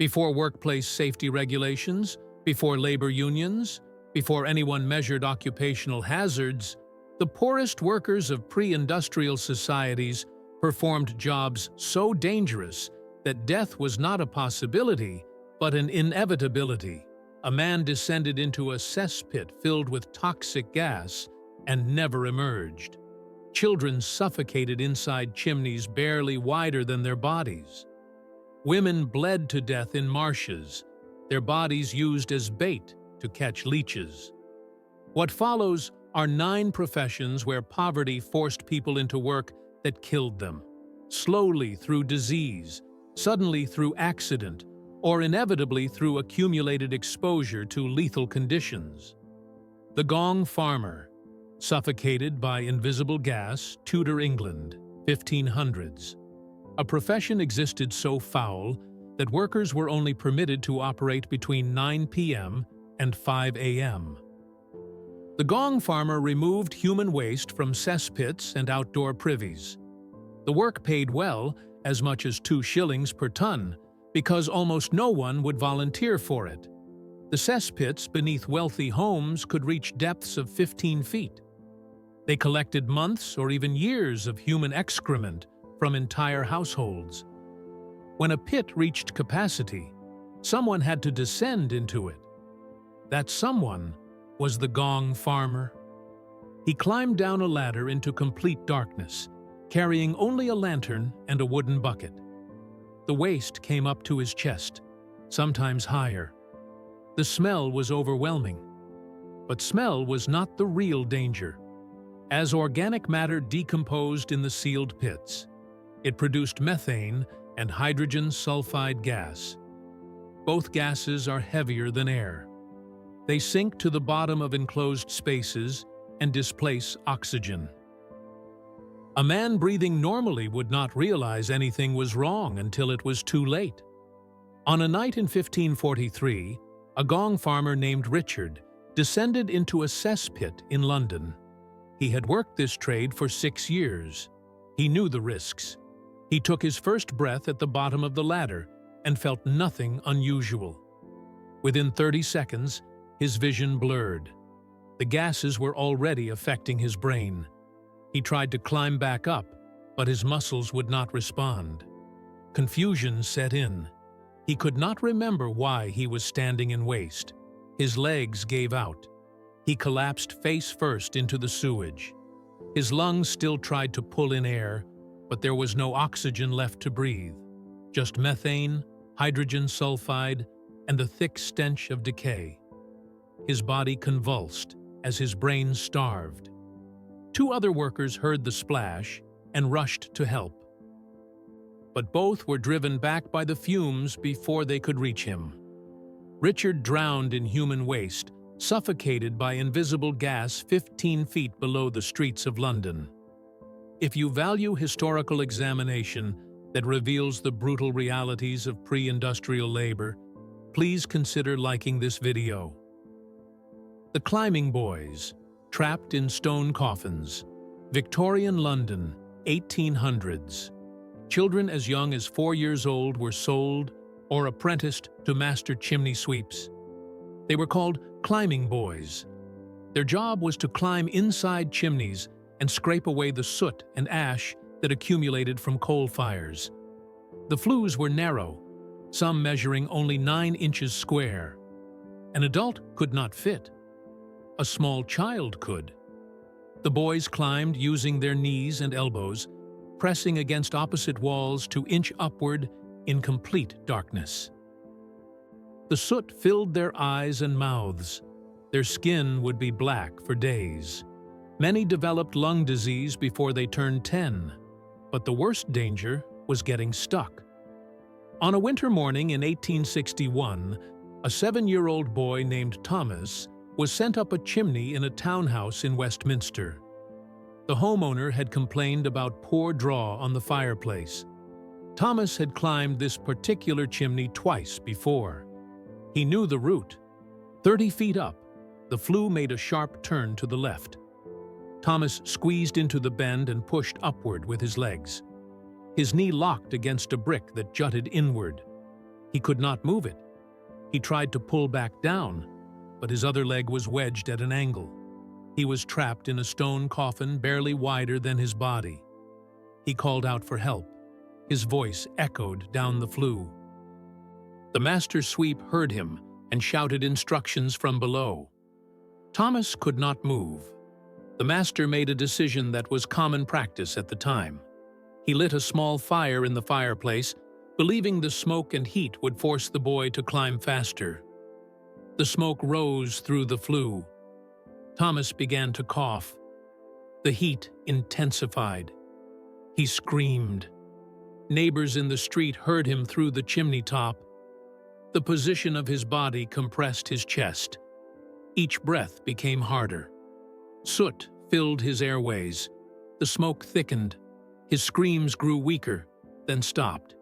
Before workplace safety regulations, before labor unions, before anyone measured occupational hazards, the poorest workers of pre-industrial societies performed jobs so dangerous that death was not a possibility, but an inevitability. A man descended into a cesspit filled with toxic gas and never emerged. Children suffocated inside chimneys barely wider than their bodies. Women bled to death in marshes, their bodies used as bait to catch leeches. What follows are 9 professions where poverty forced people into work that killed them, slowly through disease, suddenly through accident, or inevitably through accumulated exposure to lethal conditions. The gong farmer, suffocated by invisible gas, Tudor England, 1500s. A profession existed so foul that workers were only permitted to operate between 9 p.m. and 5 a.m. The gong farmer removed human waste from cesspits and outdoor privies. The work paid well, as much as 2 shillings per ton, because almost no one would volunteer for it. The cesspits beneath wealthy homes could reach depths of 15 feet. They collected months or even years of human excrement from entire households. When a pit reached capacity, someone had to descend into it. That someone was the gong farmer. He climbed down a ladder into complete darkness, carrying only a lantern and a wooden bucket. The waste came up to his chest, sometimes higher. The smell was overwhelming. But smell was not the real danger. As organic matter decomposed in the sealed pits, it produced methane and hydrogen sulfide gas. Both gases are heavier than air. They sink to the bottom of enclosed spaces and displace oxygen. A man breathing normally would not realize anything was wrong until it was too late. On a night in 1543, a gong farmer named Richard descended into a cesspit in London. He had worked this trade for 6 years. He knew the risks. He took his first breath at the bottom of the ladder and felt nothing unusual. Within 30 seconds, his vision blurred. The gases were already affecting his brain. He tried to climb back up, but his muscles would not respond. Confusion set in. He could not remember why he was standing in waste. His legs gave out. He collapsed face first into the sewage. His lungs still tried to pull in air, but there was no oxygen left to breathe. Just methane, hydrogen sulfide, and the thick stench of decay. His body convulsed as his brain starved. 2 other workers heard the splash and rushed to help. But both were driven back by the fumes before they could reach him. Richard drowned in human waste, suffocated by invisible gas 15 feet below the streets of London. If you value historical examination that reveals the brutal realities of pre-industrial labor, please consider liking this video. The Climbing Boys, trapped in stone coffins. Victorian London, 1800s. Children as young as 4 years old were sold or apprenticed to master chimney sweeps. They were called climbing boys. Their job was to climb inside chimneys and scrape away the soot and ash that accumulated from coal fires. The flues were narrow, some measuring only 9 inches square. An adult could not fit. A small child could. The boys climbed using their knees and elbows, pressing against opposite walls to inch upward in complete darkness. The soot filled their eyes and mouths. Their skin would be black for days. Many developed lung disease before they turned 10, but the worst danger was getting stuck. On a winter morning in 1861, a 7-year-old boy named Thomas was sent up a chimney in a townhouse in Westminster. The homeowner had complained about poor draw on the fireplace. Thomas had climbed this particular chimney twice before. He knew the route. 30 feet up, the flue made a sharp turn to the left. Thomas squeezed into the bend and pushed upward with his legs. His knee locked against a brick that jutted inward. He could not move it. He tried to pull back down, but his other leg was wedged at an angle. He was trapped in a stone coffin barely wider than his body. He called out for help. His voice echoed down the flue. The master sweep heard him and shouted instructions from below. Thomas could not move. The master made a decision that was common practice at the time. He lit a small fire in the fireplace, believing the smoke and heat would force the boy to climb faster. The smoke rose through the flue. Thomas began to cough. The heat intensified. He screamed. Neighbors in the street heard him through the chimney top. The position of his body compressed his chest. Each breath became harder. Soot filled his airways. The smoke thickened. His screams grew weaker, then stopped.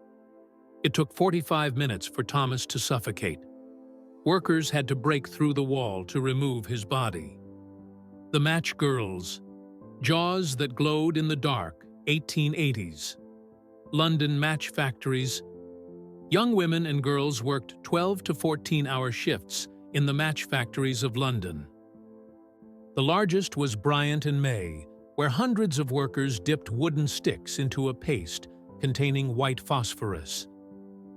It took 45 minutes for Thomas to suffocate. Workers had to break through the wall to remove his body. The Match Girls. Jaws that glowed in the dark, 1880s. London match factories. Young women and girls worked 12 to 14-hour shifts in the match factories of London. The largest was Bryant and May, where hundreds of workers dipped wooden sticks into a paste containing white phosphorus.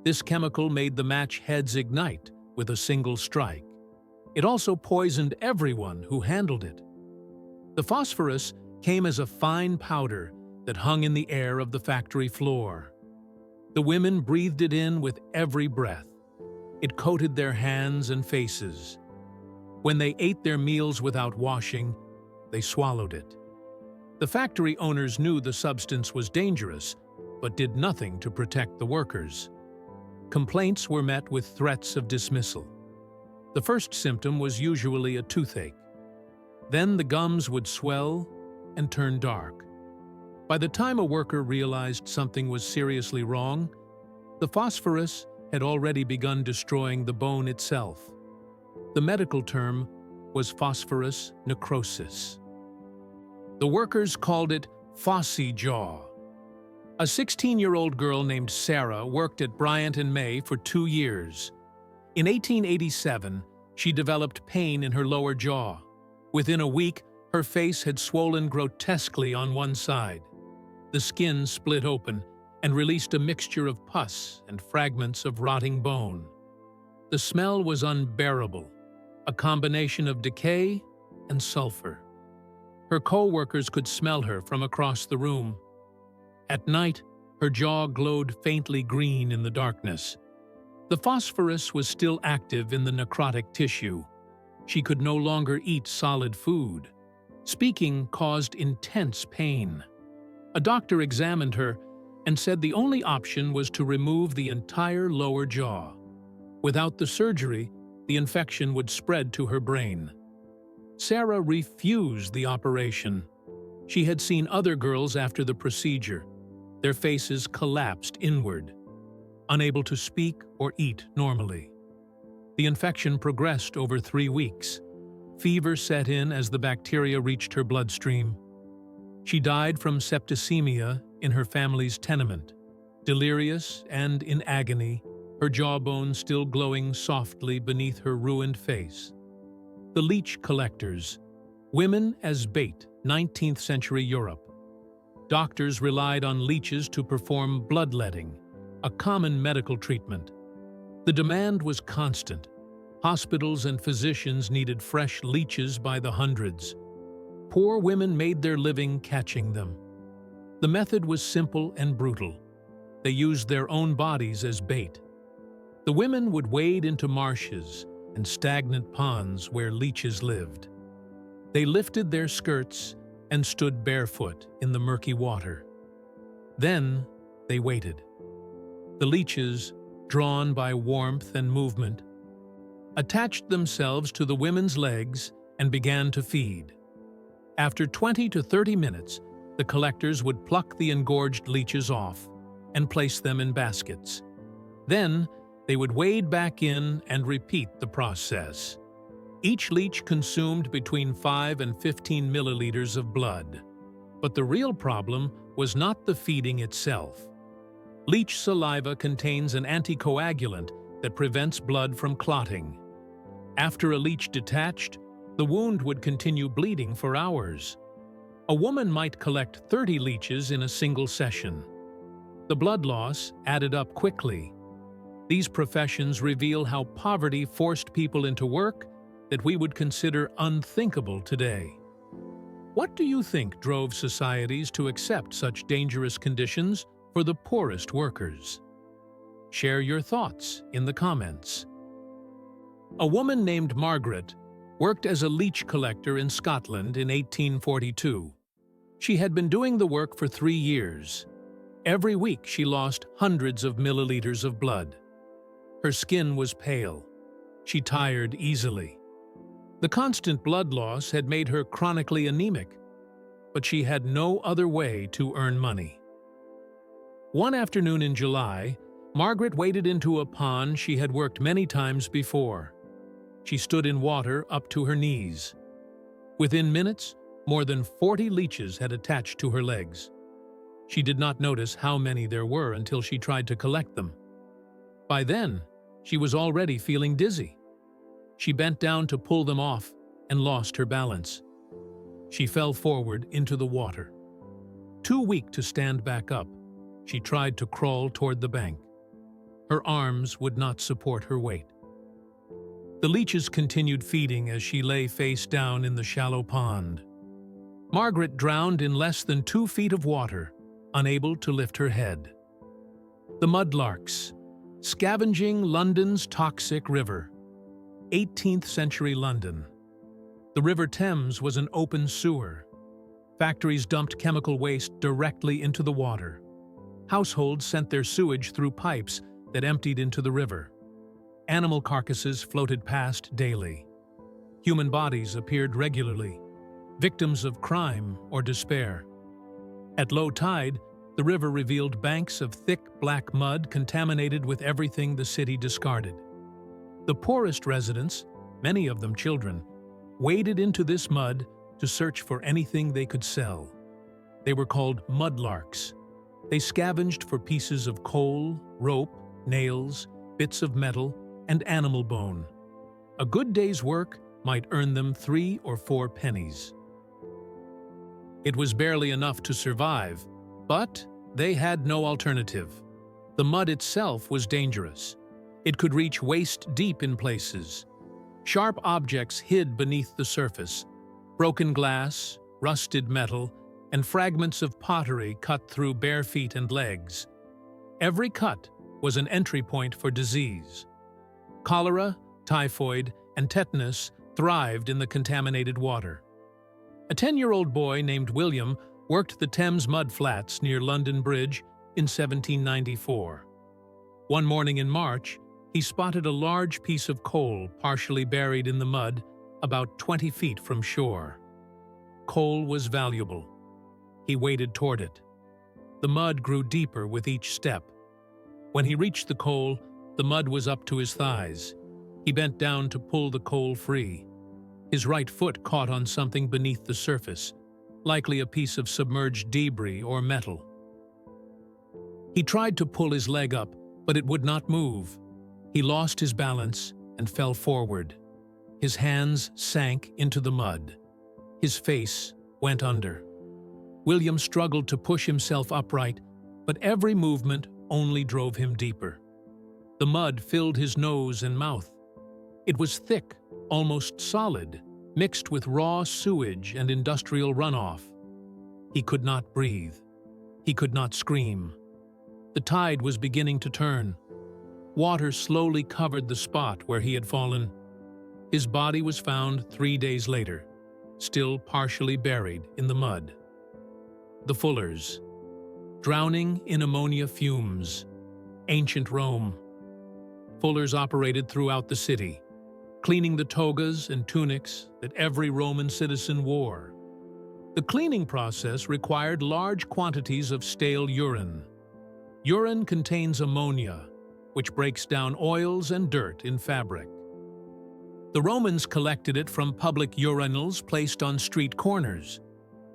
This chemical made the match heads ignite with a single strike. It also poisoned everyone who handled it. The phosphorus came as a fine powder that hung in the air of the factory floor. The women breathed it in with every breath. It coated their hands and faces. When they ate their meals without washing, they swallowed it. The factory owners knew the substance was dangerous, but did nothing to protect the workers. Complaints were met with threats of dismissal. The first symptom was usually a toothache. Then the gums would swell and turn dark. By the time a worker realized something was seriously wrong, the phosphorus had already begun destroying the bone itself. The medical term was phosphorus necrosis. The workers called it phossy jaw. A 16-year-old girl named Sarah worked at Bryant and May for 2 years. In 1887, she developed pain in her lower jaw. Within a week, her face had swollen grotesquely on one side. The skin split open and released a mixture of pus and fragments of rotting bone. The smell was unbearable, a combination of decay and sulfur. Her co-workers could smell her from across the room. At night, her jaw glowed faintly green in the darkness. The phosphorus was still active in the necrotic tissue. She could no longer eat solid food. Speaking caused intense pain. A doctor examined her and said the only option was to remove the entire lower jaw. Without the surgery, the infection would spread to her brain. Sarah refused the operation. She had seen other girls after the procedure. Their faces collapsed inward, unable to speak or eat normally. The infection progressed over 3 weeks. Fever set in as the bacteria reached her bloodstream. She died from septicemia in her family's tenement, delirious and in agony, her jawbone still glowing softly beneath her ruined face. The leech collectors, women as bait, 19th century Europe. Doctors relied on leeches to perform bloodletting, a common medical treatment. The demand was constant. Hospitals and physicians needed fresh leeches by the hundreds. Poor women made their living catching them. The method was simple and brutal. They used their own bodies as bait. The women would wade into marshes and stagnant ponds where leeches lived. They lifted their skirts and stood barefoot in the murky water. Then they waited. The leeches, drawn by warmth and movement, attached themselves to the women's legs and began to feed. After 20 to 30 minutes, the collectors would pluck the engorged leeches off and place them in baskets. Then they would wade back in and repeat the process. Each leech consumed between 5 and 15 milliliters of blood. But the real problem was not the feeding itself. Leech saliva contains an anticoagulant that prevents blood from clotting. After a leech detached, the wound would continue bleeding for hours. A woman might collect 30 leeches in a single session. The blood loss added up quickly. These professions reveal how poverty forced people into work that we would consider unthinkable today. What do you think drove societies to accept such dangerous conditions for the poorest workers? Share your thoughts in the comments. A woman named Margaret worked as a leech collector in Scotland in 1842. She had been doing the work for 3 years. Every week she lost hundreds of milliliters of blood. Her skin was pale. She tired easily. The constant blood loss had made her chronically anemic, but she had no other way to earn money. One afternoon in July, Margaret waded into a pond she had worked many times before. She stood in water up to her knees. Within minutes, more than 40 leeches had attached to her legs. She did not notice how many there were until she tried to collect them. By then, she was already feeling dizzy. She bent down to pull them off and lost her balance. She fell forward into the water. Too weak to stand back up, she tried to crawl toward the bank. Her arms would not support her weight. The leeches continued feeding as she lay face down in the shallow pond. Margaret drowned in less than 2 feet of water, unable to lift her head. The mudlarks, scavenging London's toxic river. 18th century London. The River Thames was an open sewer. Factories dumped chemical waste directly into the water. Households sent their sewage through pipes that emptied into the river. Animal carcasses floated past daily. Human bodies appeared regularly, victims of crime or despair. At low tide, the river revealed banks of thick black mud contaminated with everything the city discarded. The poorest residents, many of them children, waded into this mud to search for anything they could sell. They were called mudlarks. They scavenged for pieces of coal, rope, nails, bits of metal, and animal bone. A good day's work might earn them 3 or 4 pennies. It was barely enough to survive, but they had no alternative. The mud itself was dangerous. It could reach waist-deep in places. Sharp objects hid beneath the surface. Broken glass, rusted metal, and fragments of pottery cut through bare feet and legs. Every cut was an entry point for disease. Cholera, typhoid, and tetanus thrived in the contaminated water. A 10-year-old boy named William worked the Thames mud flats near London Bridge in 1794. One morning in March, he spotted a large piece of coal partially buried in the mud about 20 feet from shore. Coal was valuable. He waded toward it. The mud grew deeper with each step. When he reached the coal, the mud was up to his thighs. He bent down to pull the coal free. His right foot caught on something beneath the surface, likely a piece of submerged debris or metal. He tried to pull his leg up, but it would not move. He lost his balance and fell forward. His hands sank into the mud. His face went under. William struggled to push himself upright, but every movement only drove him deeper. The mud filled his nose and mouth. It was thick, almost solid, mixed with raw sewage and industrial runoff. He could not breathe. He could not scream. The tide was beginning to turn. Water slowly covered the spot where he had fallen. His body was found 3 days later, still partially buried in the mud. The Fullers. Drowning in ammonia fumes. Ancient Rome. Fullers operated throughout the city, cleaning the togas and tunics that every Roman citizen wore. The cleaning process required large quantities of stale urine. Urine contains ammonia, which breaks down oils and dirt in fabric. The Romans collected it from public urinals placed on street corners.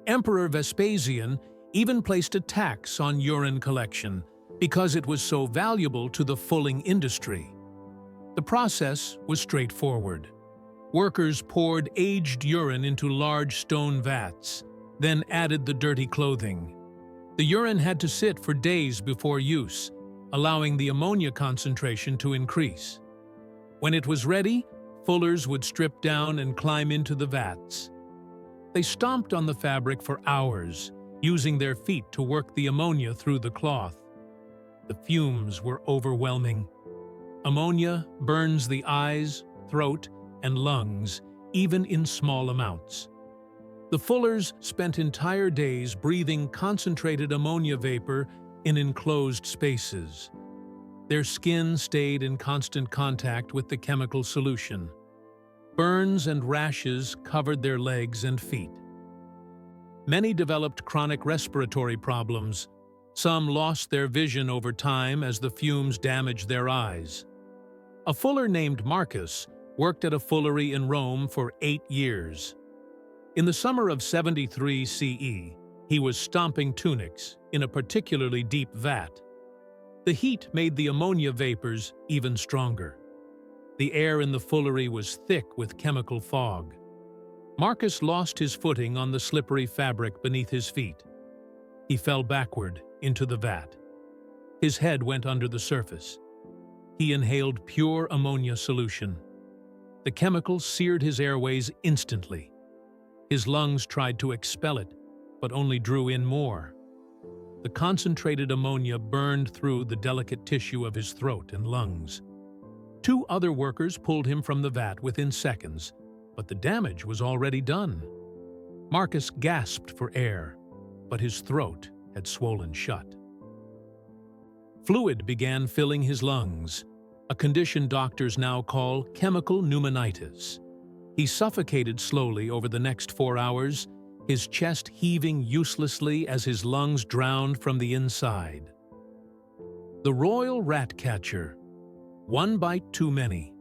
Emperor Vespasian even placed a tax on urine collection because it was so valuable to the fulling industry. The process was straightforward. Workers poured aged urine into large stone vats, then added the dirty clothing. The urine had to sit for days before use, allowing the ammonia concentration to increase. When it was ready, fullers would strip down and climb into the vats. They stomped on the fabric for hours, using their feet to work the ammonia through the cloth. The fumes were overwhelming. Ammonia burns the eyes, throat, and lungs, even in small amounts. The fullers spent entire days breathing concentrated ammonia vapor in enclosed spaces. Their skin stayed in constant contact with the chemical solution. Burns and rashes covered their legs and feet. Many developed chronic respiratory problems. Some lost their vision over time as the fumes damaged their eyes. A fuller named Marcus worked at a fullery in Rome for 8 years. In the summer of 73 CE, he was stomping tunics in a particularly deep vat. The heat made the ammonia vapors even stronger. The air in the fullery was thick with chemical fog. Marcus lost his footing on the slippery fabric beneath his feet. He fell backward into the vat. His head went under the surface. He inhaled pure ammonia solution. The chemical seared his airways instantly. His lungs tried to expel it, but only drew in more. The concentrated ammonia burned through the delicate tissue of his throat and lungs. 2 other workers pulled him from the vat within seconds, but the damage was already done. Marcus gasped for air, but his throat had swollen shut. Fluid began filling his lungs, a condition doctors now call chemical pneumonitis. He suffocated slowly over the next 4 hours, his chest heaving uselessly as his lungs drowned from the inside. The Royal Rat Catcher. One bite too many.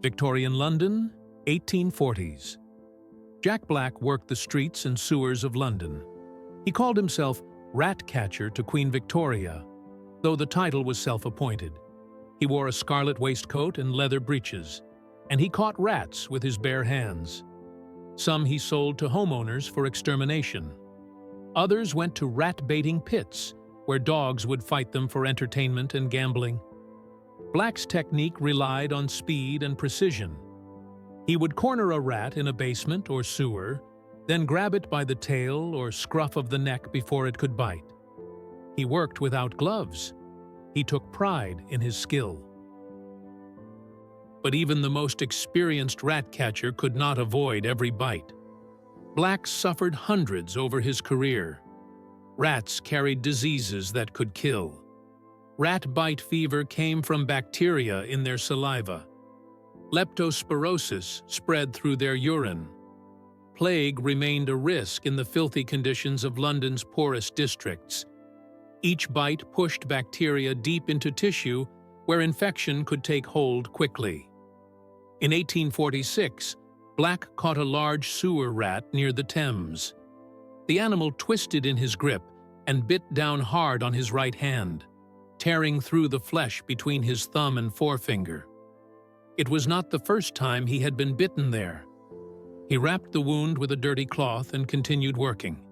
Victorian London, 1840s. Jack Black worked the streets and sewers of London. He called himself Rat Catcher to Queen Victoria, though the title was self-appointed. He wore a scarlet waistcoat and leather breeches, and he caught rats with his bare hands. Some he sold to homeowners for extermination. Others went to rat-baiting pits, where dogs would fight them for entertainment and gambling. Black's technique relied on speed and precision. He would corner a rat in a basement or sewer, then grab it by the tail or scruff of the neck before it could bite. He worked without gloves. He took pride in his skill. But even the most experienced rat catcher could not avoid every bite. Black suffered hundreds over his career. Rats carried diseases that could kill. Rat bite fever came from bacteria in their saliva. Leptospirosis spread through their urine. Plague remained a risk in the filthy conditions of London's poorest districts. Each bite pushed bacteria deep into tissue where infection could take hold quickly. In 1846, Black caught a large sewer rat near the Thames. The animal twisted in his grip and bit down hard on his right hand, tearing through the flesh between his thumb and forefinger. It was not the first time he had been bitten there. He wrapped the wound with a dirty cloth and continued working.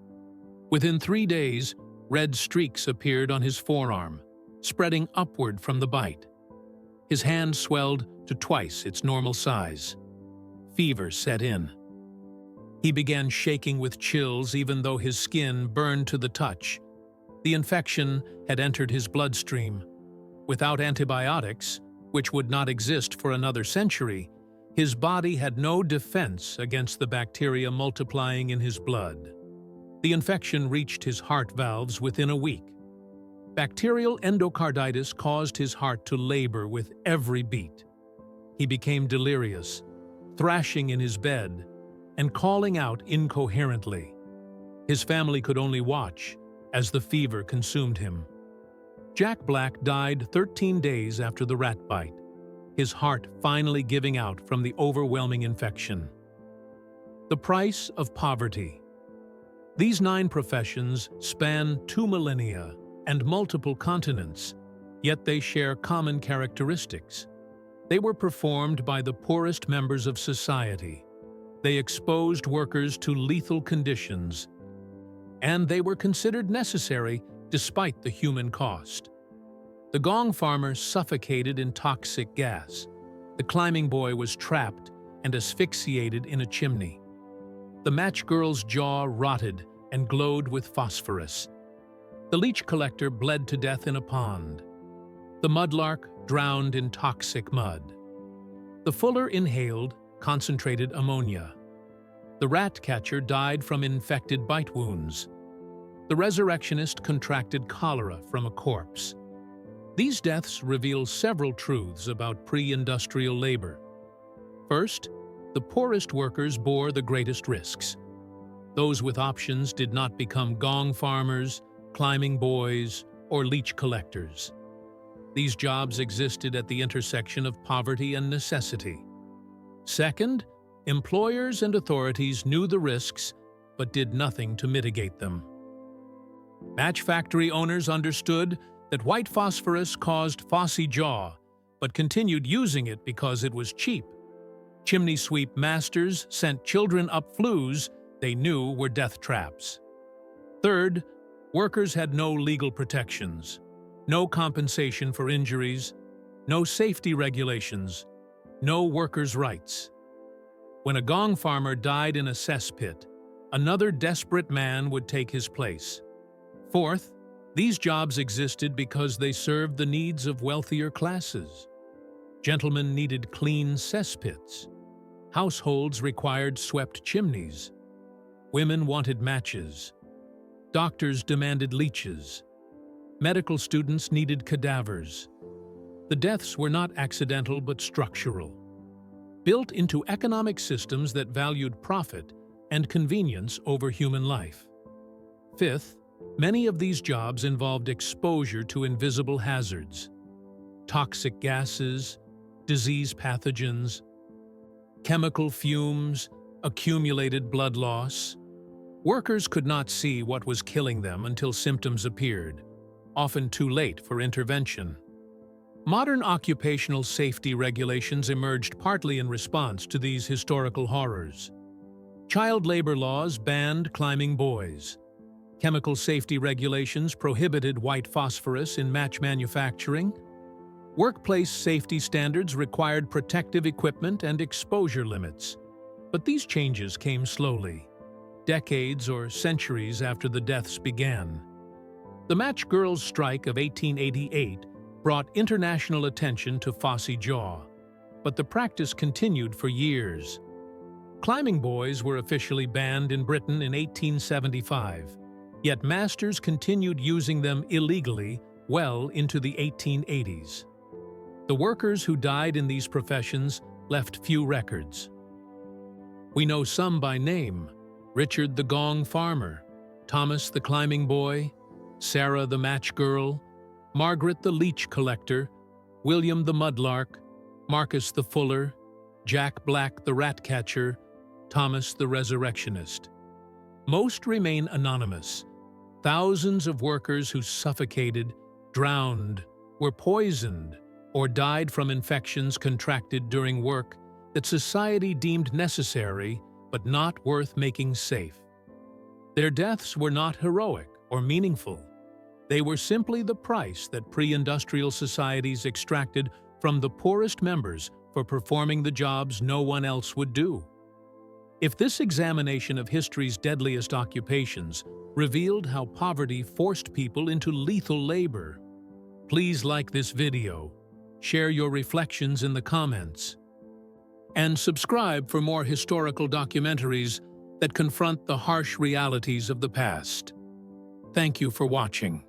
Within 3 days, red streaks appeared on his forearm, spreading upward from the bite. His hand swelled to twice its normal size. Fever set in. He began shaking with chills even though his skin burned to the touch. The infection had entered his bloodstream. Without antibiotics, which would not exist for another century, his body had no defense against the bacteria multiplying in his blood. The infection reached his heart valves within a week. Bacterial endocarditis caused his heart to labor with every beat. He became delirious, thrashing in his bed, and calling out incoherently. His family could only watch as the fever consumed him. Jack Black died 13 days after the rat bite, his heart finally giving out from the overwhelming infection. The price of poverty. These 9 professions span 2 millennia and multiple continents, yet they share common characteristics. They were performed by the poorest members of society. They exposed workers to lethal conditions, and they were considered necessary despite the human cost. The gong farmer suffocated in toxic gas. The climbing boy was trapped and asphyxiated in a chimney. The match girl's jaw rotted and glowed with phosphorus. The leech collector bled to death in a pond. The mudlark drowned in toxic mud. The fuller inhaled concentrated ammonia. The rat catcher died from infected bite wounds. The resurrectionist contracted cholera from a corpse. These deaths reveal several truths about pre-industrial labor. First, the poorest workers bore the greatest risks. Those with options did not become gong farmers, climbing boys, or leech collectors. These jobs existed at the intersection of poverty and necessity. Second, employers and authorities knew the risks but did nothing to mitigate them. Match factory owners understood that white phosphorus caused phossy jaw, but continued using it because it was cheap. Chimney sweep masters sent children up flues they knew were death traps. Third, workers had no legal protections, no compensation for injuries, no safety regulations, no workers' rights. When a gong farmer died in a cesspit, another desperate man would take his place. Fourth, these jobs existed because they served the needs of wealthier classes. Gentlemen needed clean cesspits. Households required swept chimneys. Women wanted matches. Doctors demanded leeches. Medical students needed cadavers. The deaths were not accidental but structural, built into economic systems that valued profit and convenience over human life. Fifth, many of these jobs involved exposure to invisible hazards, toxic gases, disease pathogens, chemical fumes, accumulated blood loss. Workers could not see what was killing them until symptoms appeared, often too late for intervention. Modern occupational safety regulations emerged partly in response to these historical horrors. Child labor laws banned climbing boys. Chemical safety regulations prohibited white phosphorus in match manufacturing. Workplace safety standards required protective equipment and exposure limits. But these changes came slowly, decades or centuries after the deaths began. The Match Girls' Strike of 1888 brought international attention to phossy jaw, but the practice continued for years. Climbing boys were officially banned in Britain in 1875, yet masters continued using them illegally well into the 1880s. The workers who died in these professions left few records. We know some by name: Richard the Gong Farmer, Thomas the Climbing Boy, Sarah the Match Girl, Margaret the Leech Collector, William the Mudlark, Marcus the Fuller, Jack Black the Rat Catcher, Thomas the Resurrectionist. Most remain anonymous. Thousands of workers who suffocated, drowned, were poisoned, or died from infections contracted during work that society deemed necessary but not worth making safe. Their deaths were not heroic or meaningful. They were simply the price that pre-industrial societies extracted from the poorest members for performing the jobs no one else would do. If this examination of history's deadliest occupations revealed how poverty forced people into lethal labor, please like this video, share your reflections in the comments, and subscribe for more historical documentaries that confront the harsh realities of the past. Thank you for watching.